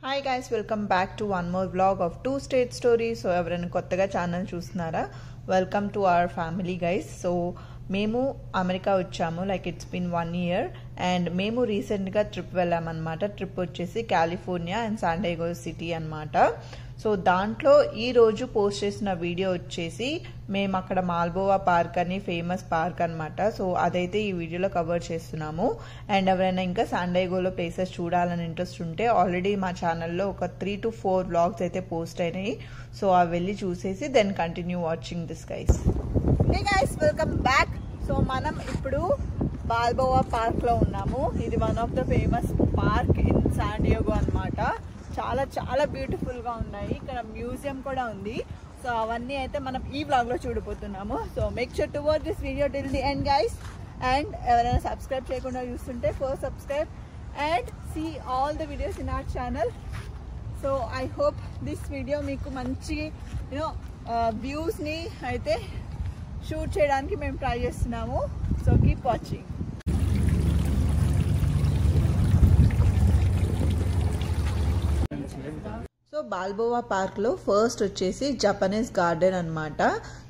Hi guys, welcome back to one more vlog of Two State Stories. So ఎవరైనా కొత్తగా channel చూస్తున్నారా, welcome to our family guys. So మేము America వచ్చాము, like it's been 1 year and మేము రీసెంట్గా trip వెళ్ళామన్నమాట. Trip వచ్చేసి California and San Diego city అనమాట. సో దాంట్లో ఈరోజు పోస్ట్ చేసిన వీడియో వచ్చేసి మేము అక్కడ మాల్బోవా పార్క్ అని ఫేమస్ పార్క్ అనమాట. సో అదైతే ఈ వీడియోలో కవర్ చేస్తున్నాము. అండ్ ఎవరైనా ఇంకా శాన్ డియేగోలో ప్లేసెస్ చూడాలని ఇంట్రెస్ట్ ఉంటే ఆల్రెడీ మా ఛానల్లో ఒక 3 to 4 వ్లాగ్స్ అయితే పోస్ట్ అయినాయి. సో అవి వెళ్ళి చూసేసి then continue watching this guys. Hey guys, welcome back. So మనం ఇప్పుడు మాల్బోవా పార్క్ లో ఉన్నాము. ఇది one of the famous park in San Diego అనమాట. చాలా చాలా బ్యూటిఫుల్ గా ఉన్నాయి. ఇక్కడ మ్యూజియం కూడా ఉంది. సో అవన్నీ అయితే మనం ఈ వ్లాగ్ లో చూడబోతున్నాము. So make sure to watch this video till the end guys. And ఎవరైనా సబ్స్క్రైబ్ చేయకుండా చూస్తుంటే first subscribe and see all the videos in our channel. So I hope this video మీకు మంచి వ్యూస్ ని అయితే షూట్ చేయడానికి మేము ట్రై చేస్తున్నాము. So keep watching. So Balboa పార్క్లో ఫస్ట్ వచ్చేసి జపనీస్ గార్డెన్ అనమాట.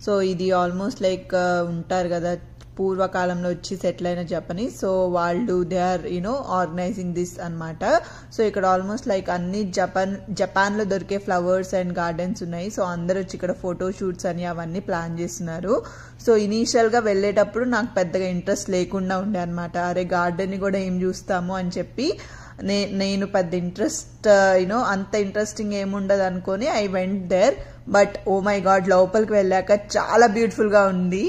సో ఇది ఆల్మోస్ట్ లైక్ ఉంటారు కదా పూర్వకాలంలో వచ్చి సెటిల్ అయిన జపనీస్. సో వాళ్ళు దే ఆర్ ఆర్గనైజింగ్ దిస్ అనమాట. సో ఇక్కడ ఆల్మోస్ట్ లైక్ అన్ని జపాన్లో దొరికే ఫ్లవర్స్ అండ్ గార్డెన్స్ ఉన్నాయి. సో అందరు వచ్చి ఇక్కడ ఫోటో షూట్స్ అని అవన్నీ ప్లాన్ చేస్తున్నారు. సో ఇనీషియల్గా వెళ్ళేటప్పుడు నాకు పెద్దగా ఇంట్రెస్ట్ లేకుండా ఉండే అనమాట. అరే గార్డెన్ని కూడా ఏం చూస్తాము అని చెప్పి నేను పెద్ద ఇంట్రెస్ట్ అంత ఇంట్రెస్టింగ్ ఏముండదు అనుకొని I went there. But oh my God, లోపలికి వెళ్ళాక చాలా బ్యూటిఫుల్ గా ఉంది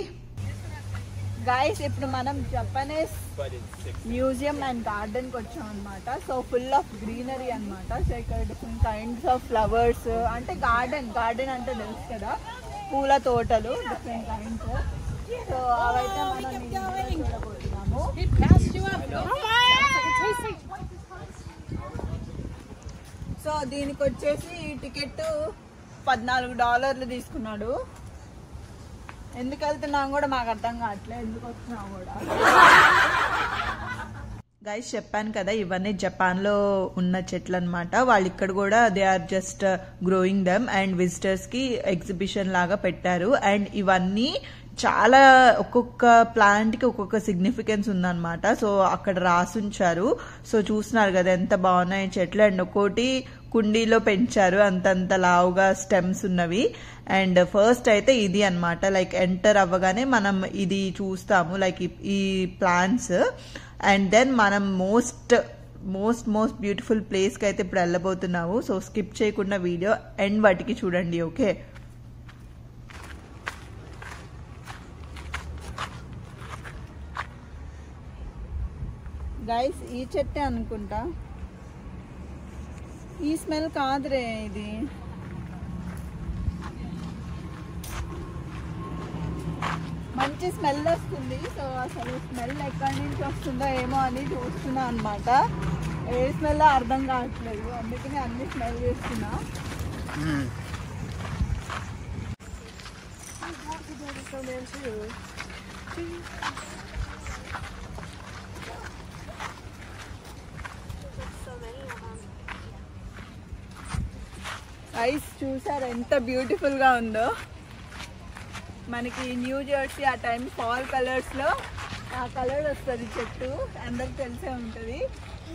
గైస్. ఇప్పుడు మనం జపనీస్ మ్యూజియం అండ్ గార్డెన్ కి వచ్చాం అనమాట. సో ఫుల్ ఆఫ్ గ్రీనరీ అనమాట. సో ఇక్కడ డిఫరెంట్ కైండ్స్ ఆఫ్ ఫ్లవర్స్, అంటే గార్డెన్ అంటే తెలుసు కదా, పూల తోటలు డిఫరెంట్ కైండ్స్. సో అవైతే మనం చూడబోతున్నాము. సో దీనికి వచ్చేసి ఈ టికెట్ $14 తీసుకున్నాడు. ఎందుకు వెళ్తున్నాం కూడా మాకు అర్థం కావట్లేదు, ఎందుకు వస్తున్నాం కూడా. గైస్ చెప్పాను కదా, ఇవన్నీ జపాన్ లో ఉన్న చెట్లు అనమాట. వాళ్ళు ఇక్కడ కూడా they are just growing them and visitors కి ఎగ్జిబిషన్ లాగా పెట్టారు. అండ్ ఇవన్నీ చాలా ఒక్కొక్క ప్లాంట్ కి ఒక్కొక్క సిగ్నిఫికెన్స్ ఉందన్నమాట. సో అక్కడ రాసుంచారు. సో చూస్తున్నారు కదా ఎంత బాగున్నాయి చెట్లు. అండ్ ఒక్కోటి కుండీలో పెంచారు, అంతంత లావుగా స్టెమ్స్ ఉన్నవి. అండ్ ఫస్ట్ అయితే ఇది అనమాట, లైక్ ఎంటర్ అవ్వగానే మనం ఇది చూస్తాము, లైక్ ఈ ప్లాంట్స్. అండ్ దెన్ మనం మోస్ట్ బ్యూటిఫుల్ ప్లేస్ కి అయితే ఇప్పుడు వెళ్ళబోతున్నాము. సో స్కిప్ చేయకుండా వీడియో ఎండ్ వాటికి చూడండి, ఓకే. గైస్ ఈ చెట్టే అనుకుంటా, ఈ స్మెల్ కాదురే, ఇది మంచి స్మెల్ వస్తుంది. సో అసలు స్మెల్ ఎక్కడి నుంచి వస్తుందో ఏమో అని చూస్తున్నా అనమాట. ఏ స్మెల్ అర్థం కావట్లేదు, అందుకని అన్ని స్మెల్ చేస్తున్నా. ఐస్ చూసారు ఎంత బ్యూటిఫుల్ గా ఉందో. మనకి న్యూ జెర్సీ ఆ టైం ఫాల్ కలర్స్ లో ఆ కలర్ వస్తుంది చెట్టు, అందరికి తెలిసే ఉంటుంది.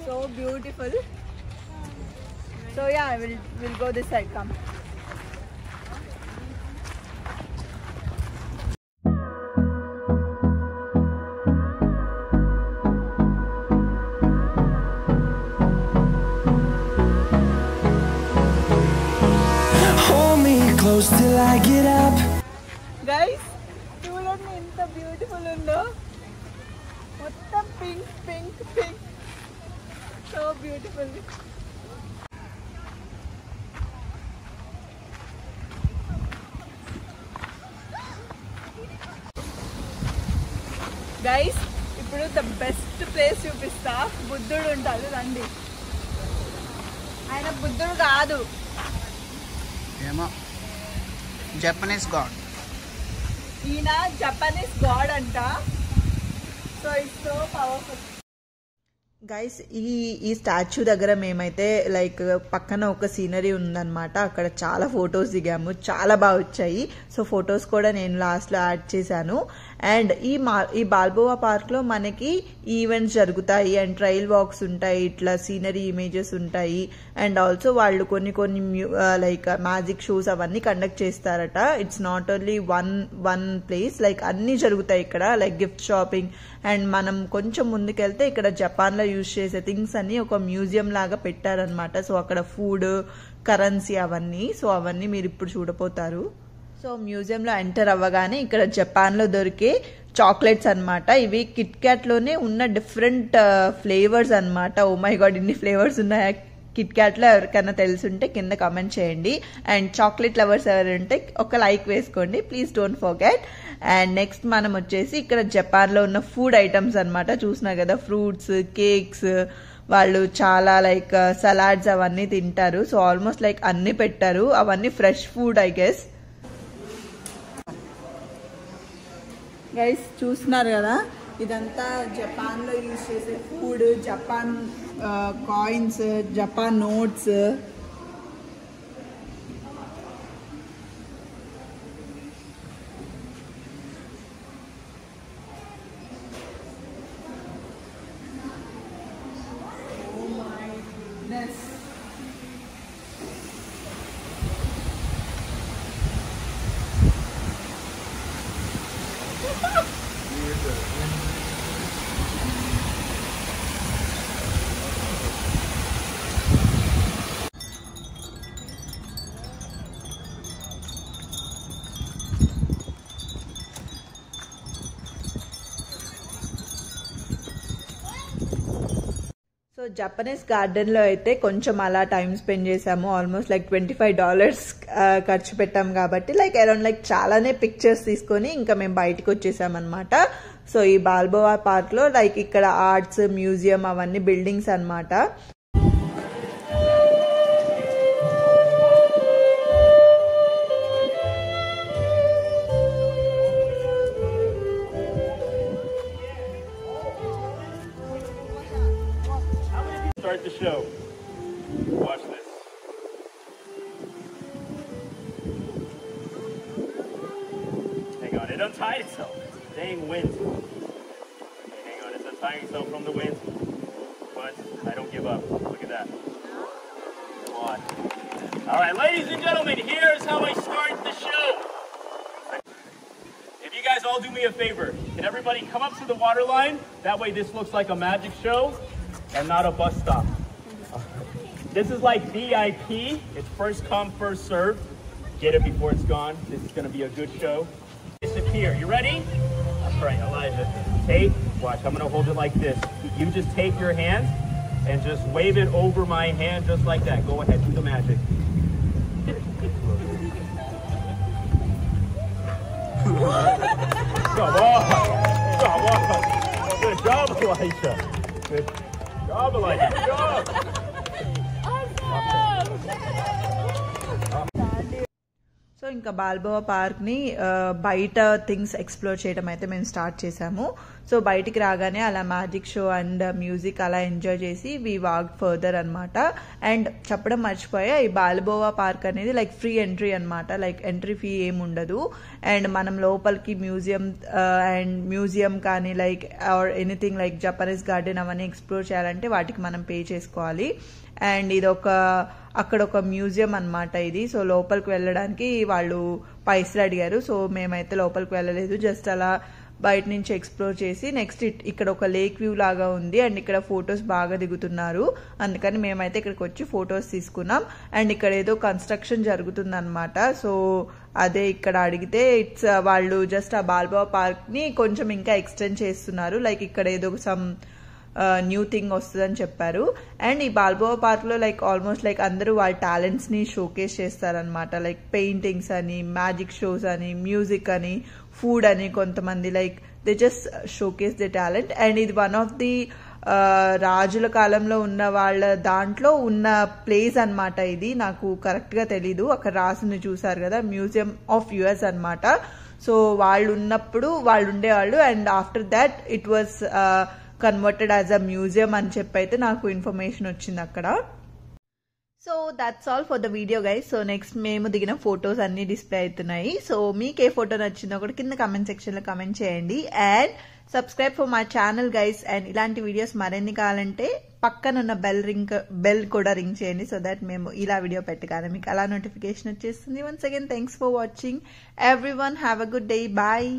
So beautiful. So yeah will go this side, come. Till I get up. Guys, చూడండి ఎంత బ్యూటిఫుల్ ఉందో. మొత్తం pink pink pink, so beautiful. Guys ఇప్పుడు ద బెస్ట్ ప్లేస్ చూపిస్తా. బుద్ధుడు ఉంటాడు, రండి. ఆయన బుద్ధుడు కాదు, ఏమో జపనీస్ గాడ్. ఈయన జపనీస్ గాడ్ అంట. So it's so powerful. Guys ఈ స్టాచ్యూ దగ్గర మేమైతే లైక్ పక్కన ఒక సీనరీ ఉందన్నమాట. అక్కడ చాలా ఫొటోస్ దిగాము, చాలా బాగా వచ్చాయి. సో ఫొటోస్ కూడా నేను లాస్ట్లో యాడ్ చేశాను. అండ్ ఈ బాల్బోవా పార్క్లో మనకి ఈవెంట్స్ జరుగుతాయి అండ్ ట్రయల్ వాక్స్ ఉంటాయి, ఇట్లా సీనరీ ఇమేజెస్ ఉంటాయి. అండ్ ఆల్సో వాళ్ళు కొన్ని లైక్ మ్యాజిక్ షోస్ అవన్నీ కండక్ట్ చేస్తారట. It's not only one place, like అన్నీ జరుగుతాయి ఇక్కడ, లైక్ గిఫ్ట్ షాపింగ్. అండ్ మనం కొంచెం ముందుకెళ్తే ఇక్కడ జపాన్లో యూజ్ చేసే థింగ్స్ అన్ని ఒక మ్యూజియం లాగా పెట్టారనమాట. సో అక్కడ ఫుడ్, కరెన్సీ అవన్నీ, సో అవన్నీ మీరు ఇప్పుడు చూడపోతారు. సో మ్యూజియంలో ఎంటర్ అవ్వగానే ఇక్కడ జపాన్లో దొరికే చాక్లెట్స్ అనమాట. ఇవి కిట్ క్యాట్లోనే ఉన్న డిఫరెంట్ ఫ్లేవర్స్ అనమాట. ఓ మై గాడ్, ఇన్ని ఫ్లేవర్స్ ఉన్నాయా కిట్ క్యాట్లో? ఎవరికైనా తెలుసుంటే కింద కమెంట్ చేయండి. అండ్ చాక్లెట్ లవర్స్ ఎవరంటే ఒక లైక్ వేసుకోండి, please don't forget. And next మనం వచ్చేసి ఇక్కడ జపాన్లో ఉన్న ఫుడ్ ఐటమ్స్ అనమాట. చూసినా కదా, ఫ్రూట్స్, కేక్స్, వాళ్ళు చాలా లైక్ సలాడ్స్ అవన్నీ తింటారు. సో ఆల్మోస్ట్ లైక్ అన్ని పెట్టారు, అవన్నీ fresh food I guess. Guys చూస్తున్నారు కదా, ఇదంతా జపాన్లో యూజ్ చేసే food, Japan coins, Japan notes. Oh my goodness. So Japanese గార్డెన్లో అయితే కొంచెం అలా టైం స్పెండ్ చేసాము. ఆల్మోస్ట్ లైక్ $25 ఖర్చు పెట్టాం కాబట్టి లైక్ అరౌండ్ లైక్ చాలానే పిక్చర్స్ తీసుకొని ఇంకా మేము బయటకు వచ్చేసామన్నమాట. సో ఈ బాల్బోవా పార్క్లో లైక్ ఇక్కడ ఆర్ట్స్, మ్యూజియం అవన్నీ బిల్డింగ్స్ అనమాట. Start the show. Watch this. Hang on, it untied itself. Dang wind. Okay, hang on, it's untying itself from the wind. But I don't give up. Look at that. Come on. All right, ladies and gentlemen, here's how I start the show. If you guys all do me a favor, can everybody come up to the water line? That way this looks like a magic show and not a bus stop. This is like VIP. It's first come, first served. Get it before it's gone. This is going to be a good show. Disappear. You ready? All right, Elijah. Take, watch, I'm going to hold it like this. You just take your hand and just wave it over my hand just like that. Go ahead, do the magic. Come on. Come on. Good job, Elijah. Good job, Elijah. Good job. So ఇంకా Balboa పార్క్ని బయట things explore చేయడం అయితే మేము start చేసాము. So బయటికి రాగానే అలా magic show and music అలా ఎంజాయ్ చేసి వి వాక్ ఫర్దర్ అనమాట. అండ్ చెప్పడం మర్చిపోయా, ఈ బాల్బోవా పార్క్ అనేది లైక్ ఫ్రీ ఎంట్రీ అనమాట. లైక్ ఎంట్రీ ఫీ ఏమి ఉండదు. అండ్ మనం లోపలికి మ్యూజియం కానీ like or anything like Japanese garden అవన్నీ ఎక్స్ప్లోర్ చేయాలంటే వాటికి మనం పే చేసుకోవాలి. అండ్ ఇది అక్కడ ఒక మ్యూజియం అనమాట ఇది. సో లోపలికి వెళ్ళడానికి వాళ్ళు పైసలు అడిగారు. సో మేమైతే లోపలికి వెళ్ళలేదు, జస్ట్ అలా బయట నుంచి ఎక్స్ప్లోర్ చేసి నెక్స్ట్ ఇక్కడ ఒక లేక్ వ్యూ లాగా ఉంది అండ్ ఇక్కడ ఫొటోస్ బాగా దిగుతున్నారు. అందుకని మేమైతే ఇక్కడికి వచ్చి ఫొటోస్ తీసుకున్నాం. అండ్ ఇక్కడ ఏదో కన్స్ట్రక్షన్ జరుగుతుందన్నమాట. సో అదే ఇక్కడ అడిగితే వాళ్ళు జస్ట్ ఆ బాల్బోవా పార్క్ని కొంచెం ఇంకా ఎక్స్టెండ్ చేస్తున్నారు. లైక్ ఇక్కడ ఏదో సమ్ న్యూ థింగ్ వస్తుందని చెప్పారు. అండ్ ఈ బాల్బోవా పార్క్లో లైక్ ఆల్మోస్ట్ లైక్ అందరూ వాళ్ళ టాలెంట్స్ని షోకేస్ చేస్తారనమాట. లైక్ పెయింటింగ్స్ అని, మ్యాజిక్ షోస్ అని, మ్యూజిక్ అని, ఫుడ్ అని, కొంతమంది like they just showcase the talent. And ఇది వన్ ఆఫ్ ది రాజుల కాలంలో ఉన్న వాళ్ళ దాంట్లో ఉన్న ప్లేస్ అనమాట. ఇది నాకు కరెక్ట్గా తెలీదు, అక్కడ రాసింది చూసారు కదా, మ్యూజియం ఆఫ్ యుఎస్ అనమాట. సో వాళ్ళు ఉన్నప్పుడు వాళ్ళు ఉండేవాళ్ళు. And after that it was converted as a museum అని చెప్పి అయితే నాకు ఇన్ఫర్మేషన్ వచ్చింది అక్కడ. So that's all for the video guys. So next మేము దిగిన ఫొటోస్ అన్ని డిస్ప్లే అవుతున్నాయి. సో మీకు ఏ ఫోటో నచ్చిందో కూడా కింద కమెంట్ సెక్షన్లో కమెంట్ చేయండి. And subscribe for my channel guys. And ఇలాంటి వీడియోస్ మరిన్ని కావాలంటే పక్కనున్న బెల్ కూడా రింగ్ చేయండి, సో దట్ మేము ఇలా వీడియో పెట్టగానే మీకు అలా నోటిఫికేషన్ వచ్చేస్తుంది. Once again thanks for watching everyone. Have a good day. Bye.